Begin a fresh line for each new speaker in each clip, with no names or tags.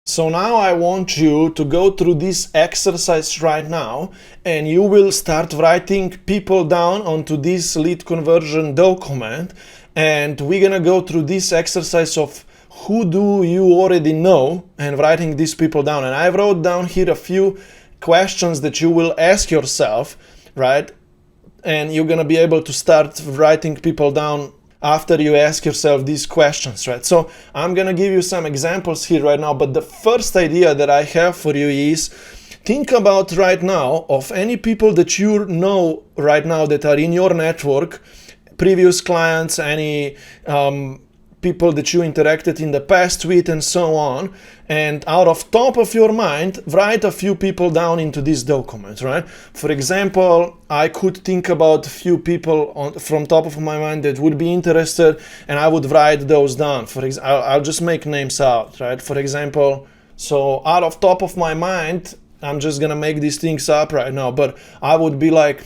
So now I want you to go through this exercise right now, and you will start writing people down onto this lead conversion document, and we're gonna go through this exercise of who do you already know and writing these people down. And I wrote down here a few questions that you will ask yourself, right? And you're gonna be able to start writing people down after you ask yourself these questions, right? So I'm gonna give you some examples here right now, but the first idea that I have for you is think about right now of any people that you know right now that are in your network, previous clients, any people that you interacted in the past with, and so on. And out of top of your mind, write a few people down into this document, right? For example, I could think about a few people from top of my mind that would be interested, and I would write those down. I'll just make names out, right? For example, so out of top of my mind, I'm just gonna make these things up right now, but I would be like,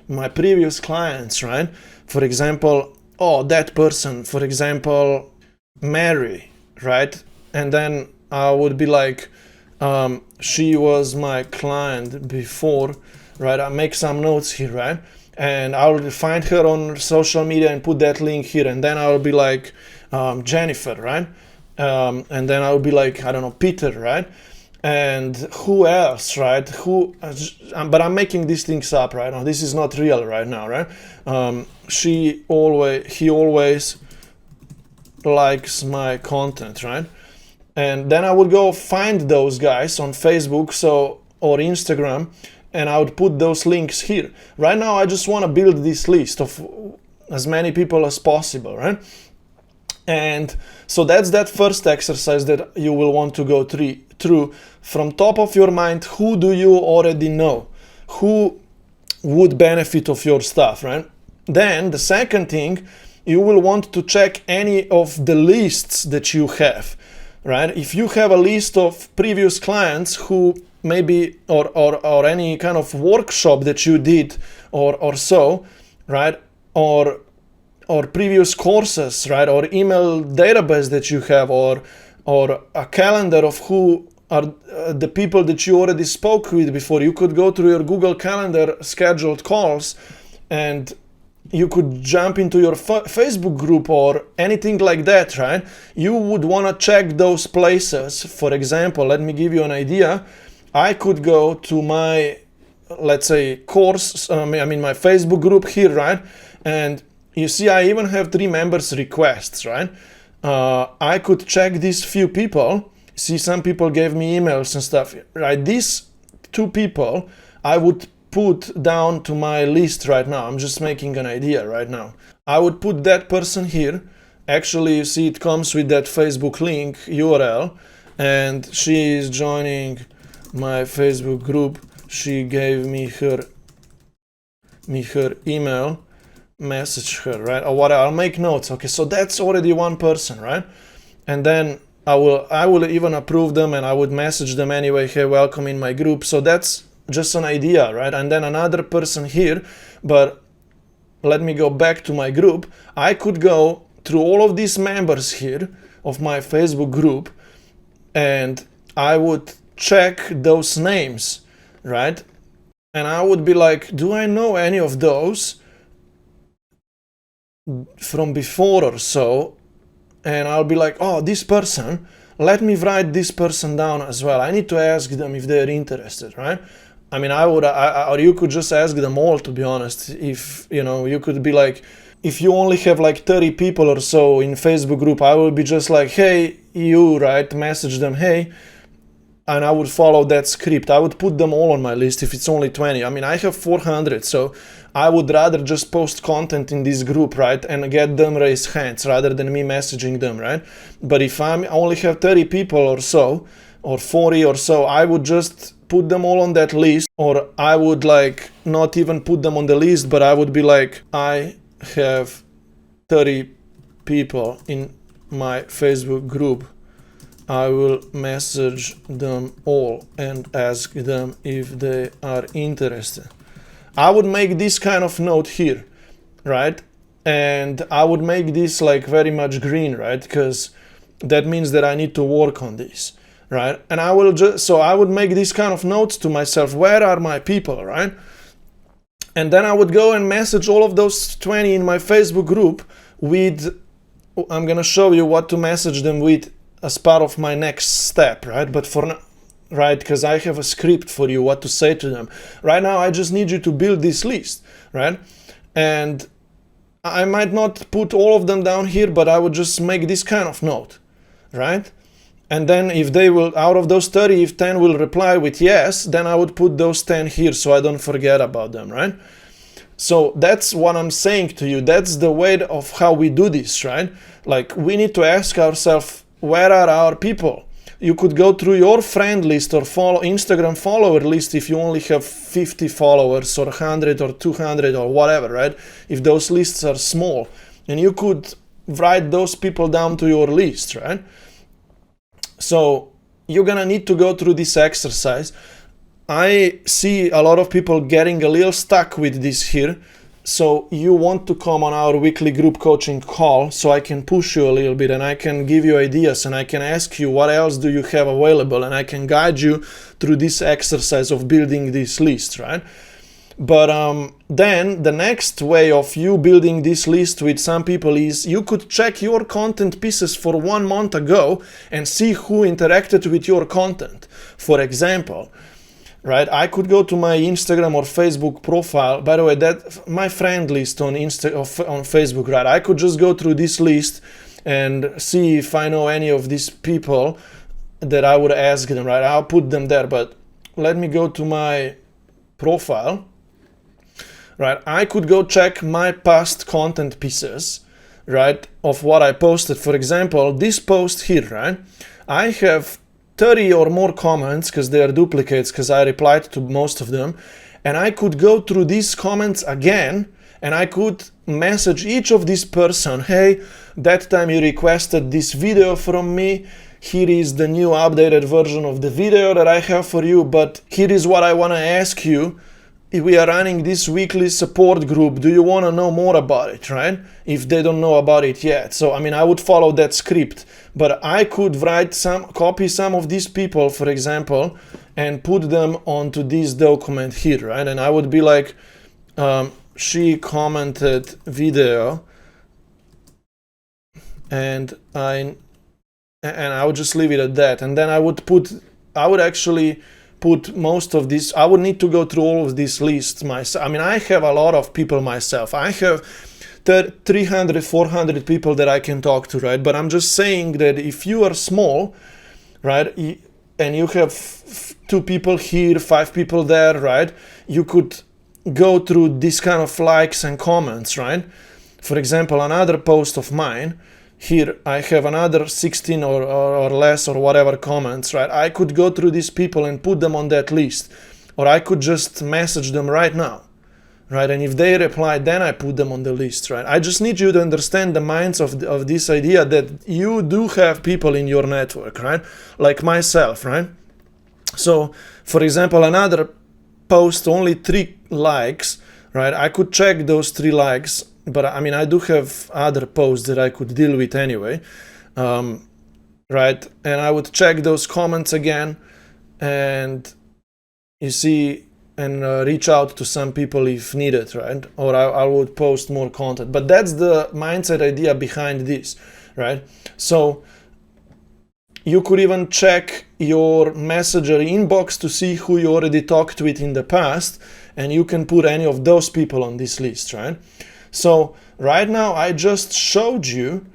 my previous clients, right? For example, oh, that person, for example, Mary, right? And then I would be like, she was my client before, right? I make some notes here, right? And I'll find her on social media and put that link here. And then I'll be like, Jennifer, right? And then I'll be like, I don't know, Peter, right? And who else, right? But I'm making these things up right now. This is not real right now, right? He always likes my content, right? And then I would go find those guys on Facebook or Instagram, and I would put those links here. Right now, I just want to build this list of as many people as possible, right? And so that's that first exercise that you will want to go through. From top of your mind, who do you already know? Who would benefit of your stuff, right? Then the second thing, you will want to check any of the lists that you have, right? If you have a list of previous clients who maybe, or any kind of workshop that you did or so, right? Or previous courses, right? Or email database that you have, or a calendar of who are the people that you already spoke with before. You could go through your Google Calendar, scheduled calls, and you could jump into your Facebook group or anything like that, right? You would want to check those places. For example, let me give you an idea. I could go to my, let's say, course, my Facebook group here, right? And you see, I even have 3 members requests, right? I could check these few people. See, some people gave me emails and stuff, right? These 2 people I would put down to my list right now. I'm just making an idea right now. I would put that person here. Actually, you see, it comes with that Facebook link URL, and she is joining my Facebook group. She gave me her email. Message her, right? Or whatever. I'll make notes. Okay, so that's already one person, right? And then I will even approve them, and I would message them anyway, hey, welcome in my group. So that's just an idea, right? And then another person here, but let me go back to my group. I could go through all of these members here of my Facebook group, and I would check those names, right? And I would be like, do I know any of those from before or so? And I'll be like, oh, this person, let me write this person down as well. I need to ask them if they're interested, right? I mean, or you could just ask them all, to be honest. If, you could be like, if you only have like 30 people or so in Facebook group, I will be just like, hey, you, right? Message them, hey, and I would follow that script. I would put them all on my list if it's only 20. I mean, I have 400, so I would rather just post content in this group, right, and get them raise hands rather than me messaging them, right? But if I only have 30 people or so, or 40 or so, I would just put them all on that list, or I would like not even put them on the list, but I would be like, I have 30 people in my Facebook group. I will message them all and ask them if they are interested. I would make this kind of note here, right? And I would make this like very much green, right? Because that means that I need to work on this. right? And I will just, so I would make these kind of notes to myself, where are my people, right? And then I would go and message all of those 20 in my Facebook group with, I'm gonna show you what to message them with as part of my next step, right? But for now, right, because I have a script for you what to say to them. Right now, I just need you to build this list, right? And I might not put all of them down here, but I would just make this kind of note, right? And then if they will, out of those 30, if 10 will reply with yes, then I would put those 10 here so I don't forget about them, right? So that's what I'm saying to you. That's the way of how we do this, right? Like, we need to ask ourselves, where are our people? You could go through your friend list or follow Instagram follower list if you only have 50 followers or 100 or 200 or whatever, right? If those lists are small, and you could write those people down to your list, right? So you're gonna need to go through this exercise. I see a lot of people getting a little stuck with this here. So you want to come on our weekly group coaching call so I can push you a little bit and I can give you ideas and I can ask you what else do you have available and I can guide you through this exercise of building this list, right? But then the next way of you building this list with some people is you could check your content pieces for 1 month ago and see who interacted with your content. For example, right, I could go to my Instagram or Facebook profile. By the way, that my friend list on Facebook, right? I could just go through this list and see if I know any of these people that I would ask them, right? I'll put them there, but let me go to my profile, right? I could go check my past content pieces, right, of what I posted. For example, this post here, right? I have 30 or more comments because they are duplicates because I replied to most of them, and I could go through these comments again and I could message each of this person, hey, that time you requested this video from me, here is the new updated version of the video that I have for you, but here is what I want to ask you. If we are running this weekly support group, do you want to know more about it, right? If they don't know about it yet. So, I mean, I would follow that script, but I could copy some of these people, for example, and put them onto this document here, right? And I would be like, she commented video, and I would just leave it at that. And then I would actually put most of this. I would need to go through all of these lists myself. I mean, I have a lot of people myself. I have 300, 400 people that I can talk to, right? But I'm just saying that if you are small, right, and you have 2 people here, 5 people there, right, you could go through this kind of likes and comments, right? For example, another post of mine, here I have another 16 or less or whatever comments, right? I could go through these people and put them on that list, or I could just message them right now, right? And if they reply, then I put them on the list, right? I just need you to understand the minds of this idea that you do have people in your network, right? Like myself, right? So, for example, another post, only 3 likes, right? I could check those 3 likes, but I mean, I do have other posts that I could deal with anyway, right? And I would check those comments again and you see, and reach out to some people if needed, right? Or I would post more content. But that's the mindset idea behind this, right? So you could even check your messenger inbox to see who you already talked with in the past, and you can put any of those people on this list, right? So right now I just showed you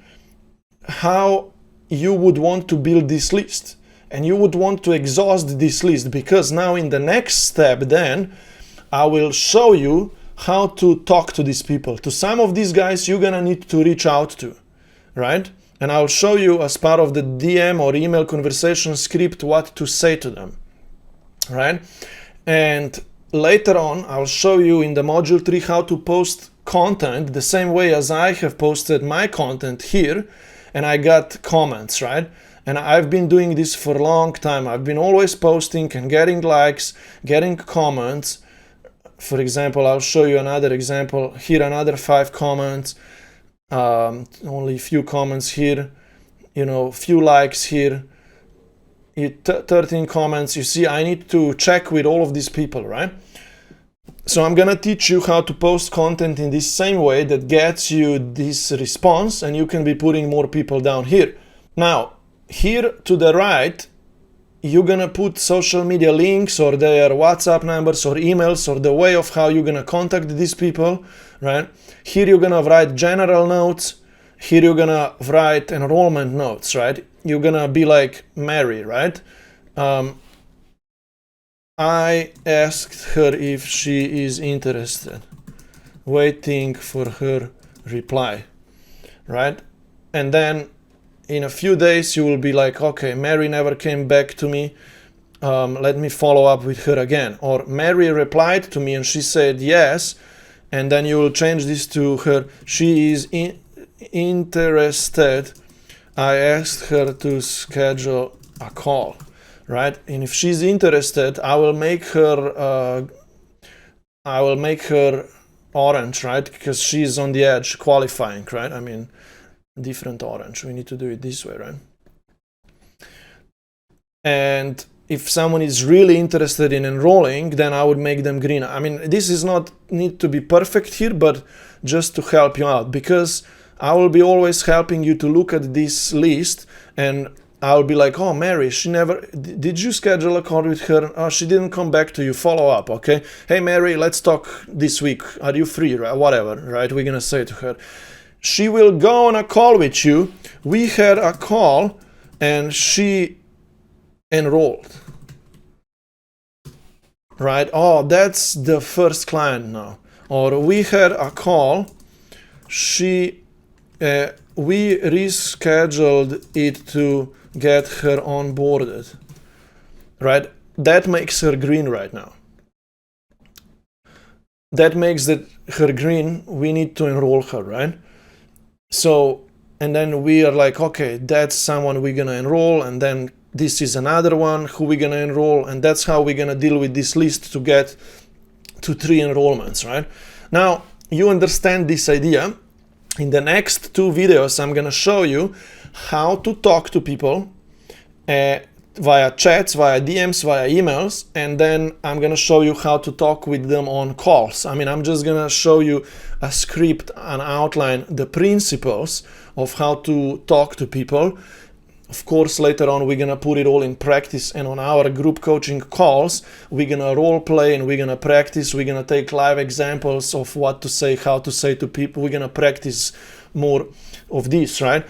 how you would want to build this list, and you would want to exhaust this list, because now in the next step then I will show you how to talk to these people. To some of these guys you're gonna need to reach out to, right? And I'll show you as part of the DM or email conversation script what to say to them, right? And later on I'll show you in the module 3 how to post content the same way as I have posted my content here and I got comments, right? And I've been doing this for a long time. I've been always posting and getting likes, getting comments. For example, I'll show you another example here, another 5 comments, only a few comments here, you know, few likes here, 13 comments. You see, I need to check with all of these people, right? So I'm gonna teach you how to post content in this same way that gets you this response, and you can be putting more people down here. Now, here to the right, you're gonna put social media links or their WhatsApp numbers or emails or the way of how you're gonna contact these people, right? Here you're gonna write general notes. Here you're gonna write enrollment notes, right? You're gonna be like Mary, right? I asked her if she is interested, waiting for her reply, right? And then in a few days you will be like, okay, Mary never came back to me, let me follow up with her again. Or Mary replied to me and she said yes, and then you will change this to her, she is interested, I asked her to schedule a call, right? And if she's interested, I will make her orange, right? Because she's on the edge qualifying, right? I mean, different orange. We need to do it this way, right? And if someone is really interested in enrolling, then I would make them green. I mean, this is not need to be perfect here, but just to help you out, because I will be always helping you to look at this list, and I'll be like, oh, Mary, she never, did you schedule a call with her? Oh, she didn't come back to you, follow up, okay? Hey, Mary, let's talk this week. Are you free? Right? Whatever, right? We're gonna say to her. She will go on a call with you. We had a call and she enrolled, right? Oh, that's the first client now. Or we had a call, we rescheduled it to get her onboarded, right? That makes her green right now. That makes her green. We need to enroll her, right? So, and then we are like, okay, that's someone we're gonna enroll, and then this is another one who we're gonna enroll, and that's how we're gonna deal with this list to get to 3 enrollments, right? Now, you understand this idea. In the next 2 videos, I'm gonna show you how to talk to people via chats, via DMs, via emails, and then I'm gonna show you how to talk with them on calls. I mean, I'm just gonna show you a script and outline the principles of how to talk to people. Of course, later on, we're gonna put it all in practice, and on our group coaching calls, we're gonna role play and we're gonna practice. We're gonna take live examples of what to say, how to say to people. We're gonna practice more of this, right?